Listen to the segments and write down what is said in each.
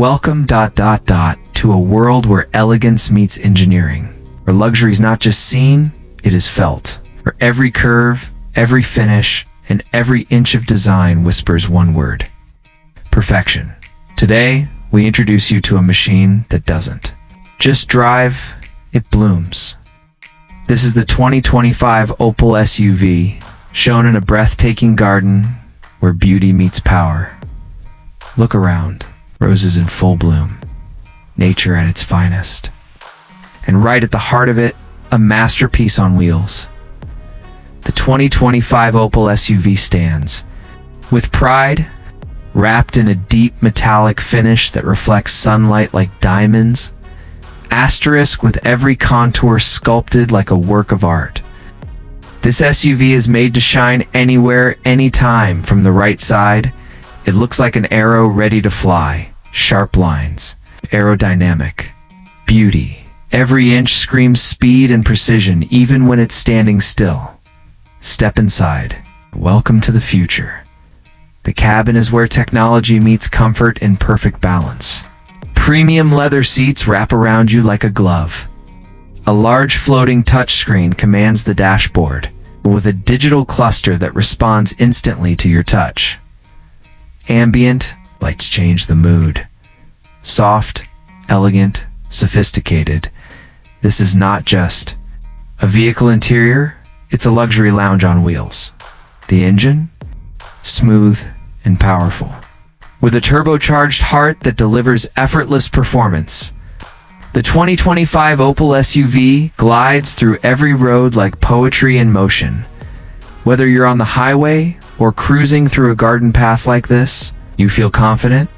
Welcome to a world where elegance meets engineering, where luxury is not just seen, it is felt. Where every curve, every finish, and every inch of design whispers one word: perfection. Today, we introduce you to a machine that doesn't just drive, it blooms. This is the 2025 Opel SUV, shown in a breathtaking garden where beauty meets power. Look around. Roses in full bloom, nature at its finest. And right at the heart of it, a masterpiece on wheels. The 2025 Opel SUV stands, with pride, wrapped in a deep metallic finish that reflects sunlight like diamonds, asterisk with every contour sculpted like a work of art. This SUV is made to shine anywhere, anytime. From the right side, it looks like an arrow ready to fly. Sharp lines, aerodynamic, beauty. Every inch screams speed and precision, even when it's standing still. Step inside. Welcome to the future. The cabin is where technology meets comfort in perfect balance. Premium leather seats wrap around you like a glove. A large floating touchscreen commands the dashboard, with a digital cluster that responds instantly to your touch. Ambient lights change the mood. Soft, elegant, sophisticated. This is not just a vehicle interior, it's a luxury lounge on wheels. The engine? Smooth and powerful, with a turbocharged heart that delivers effortless performance. The 2025 Opel SUV glides through every road like poetry in motion. Whether you're on the highway or cruising through a garden path like this, you feel confident,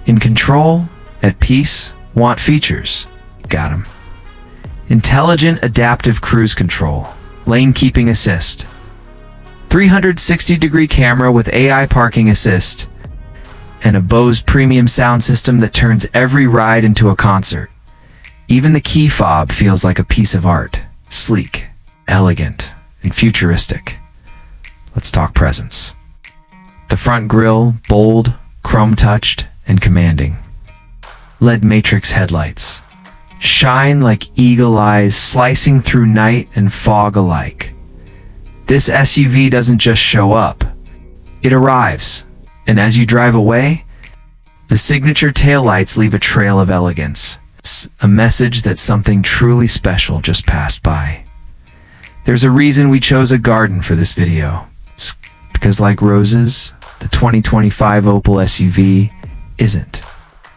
in control, at peace. Want features? Got 'em. Intelligent adaptive cruise control, lane keeping assist, 360-degree camera with AI parking assist, and a Bose premium sound system that turns every ride into a concert. Even the key fob feels like a piece of art. Sleek, elegant, and futuristic. Let's talk presence. The front grille, bold, chrome-touched, and commanding. LED matrix headlights shine like eagle eyes, slicing through night and fog alike. This SUV doesn't just show up, it arrives. And as you drive away, the signature taillights leave a trail of elegance, a message that something truly special just passed by. There's a reason we chose a garden for this video. It's because, like roses, the 2025 Opel SUV isn't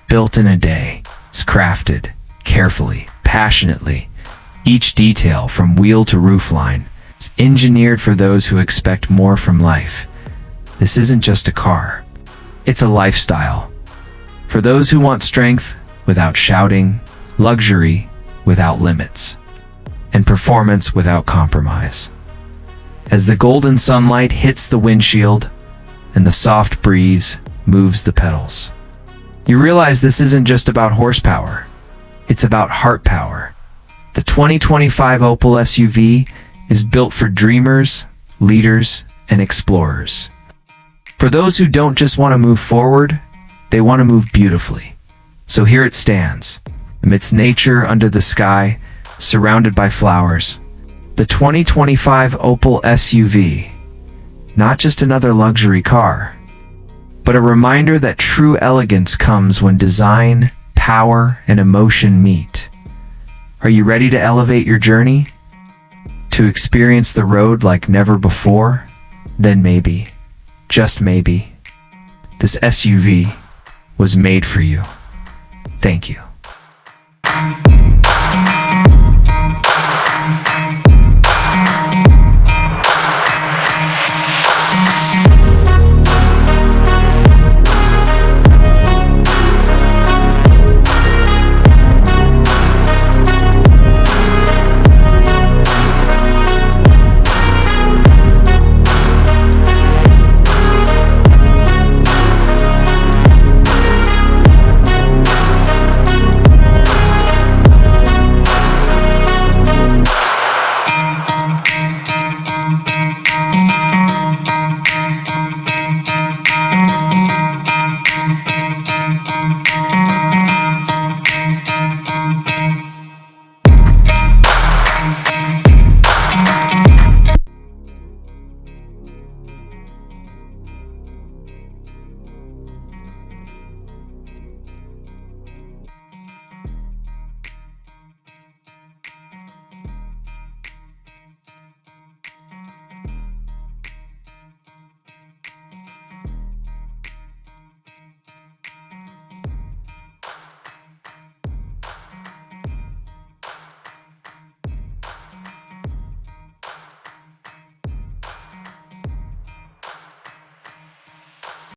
built in a day. It's crafted carefully, passionately. Each detail, from wheel to roofline, is engineered for those who expect more from life. This isn't just a car, it's a lifestyle. For those who want strength without shouting, luxury without limits, and performance without compromise. As the golden sunlight hits the windshield and the soft breeze moves the pedals, you realize this isn't just about horsepower, it's about heart power. The 2025 Opel SUV is built for dreamers, leaders, and explorers. For those who don't just want to move forward, they want to move beautifully. So here it stands, amidst nature, under the sky, surrounded by flowers. The 2025 Opel SUV, not just another luxury car, but a reminder that true elegance comes when design, power, and emotion meet. Are you ready to elevate your journey? To experience the road like never before? Then maybe, just maybe, this SUV was made for you. Thank you.